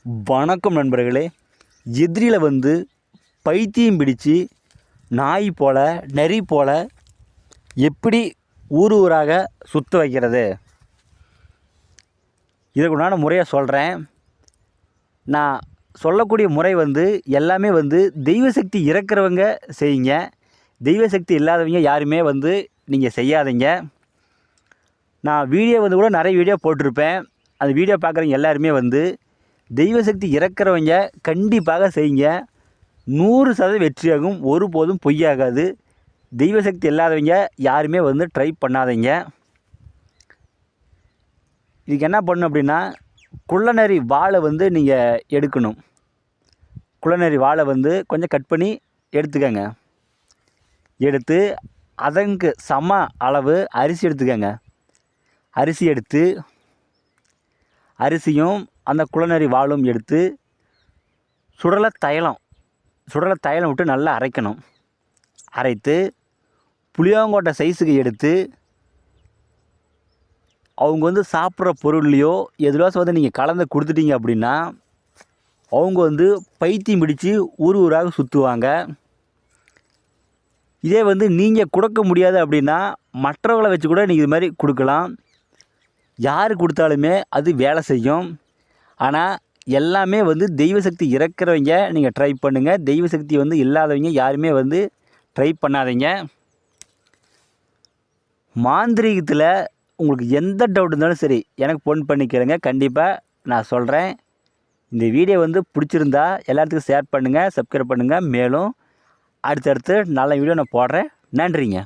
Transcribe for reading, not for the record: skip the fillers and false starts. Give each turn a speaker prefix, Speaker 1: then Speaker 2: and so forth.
Speaker 1: வணக்கம் நண்பர்களே. எதிரியில் வந்து பைத்தியம் பிடிச்சு நாய் போல் நரி போல் எப்படி ஊர் ஊராக சுற்ற வைக்கிறது, இதற்குண்டான முறையை சொல்கிறேன். நான் சொல்லக்கூடிய முறை வந்து எல்லாமே வந்து தெய்வசக்தி இறக்கிறவங்க செய்யுங்க. தெய்வசக்தி இல்லாதவங்க யாருமே வந்து நீங்கள் செய்யாதீங்க. நான் வீடியோ வந்து கூட நிறைய வீடியோ போட்டிருப்பேன். அந்த வீடியோ பார்க்குறவங்க எல்லாருமே வந்து தெய்வசக்தி இறக்கிறவங்க கண்டிப்பாக செய்யுங்க. 100% வெற்றியாகும், ஒருபோதும் பொய்யாகாது. தெய்வசக்தி இல்லாதவங்க யாருமே வந்து ட்ரை பண்ணாதீங்க. இதுக்கு என்ன பண்ணணும் அப்படின்னா, குள்ளநரி வாழை வந்து நீங்கள் எடுக்கணும். குள்ளநரி வாழை வந்து கொஞ்சம் கட் பண்ணி எடுத்துக்கங்க. எடுத்து அதற்கு சம அளவு அரிசி எடுத்துக்கங்க. அரிசி எடுத்து அரிசியும் அந்த குள்ளநரி வாழும் எடுத்து சுடலை தைலம் விட்டு நல்லா அரைக்கணும். அரைத்து புளியாங்கொட்டை சைஸுக்கு எடுத்து அவங்க வந்து சாப்பிட்ற பொருள்லையோ எதுலாச்சும் வந்து நீங்கள் கலந்து கொடுத்துட்டீங்க அப்படின்னா அவங்க வந்து பைத்தியம் பிடிச்சு ஊர் ஊராக சுற்றுவாங்க. இதே வந்து நீங்கள் கொடுக்க முடியாது அப்படின்னா மற்றவங்களை வச்சு கூட நீங்கள் இது மாதிரி கொடுக்கலாம். யார் கொடுத்தாலுமே அது வேலை செய்யும். ஆனால் எல்லாமே வந்து தெய்வசக்தி இறக்கிறவங்க நீங்கள் ட்ரை பண்ணுங்கள். தெய்வசக்தி வந்து இல்லாதவங்க யாருமே வந்து ட்ரை பண்ணாதீங்க. மாந்திரீகத்தில் உங்களுக்கு எந்த டவுட் இருந்தாலும் சரி எனக்கு ஃபோன் பண்ணி கேளுங்க. கண்டிப்பாக நான் சொல்கிறேன். இந்த வீடியோ வந்து பிடிச்சிருந்தா எல்லாத்துக்கும் ஷேர் பண்ணுங்கள், சப்ஸ்கிரைப் பண்ணுங்கள். மேலும் அடுத்தடுத்து நல்ல வீடியோ நான் போடுறேன். நன்றிங்க.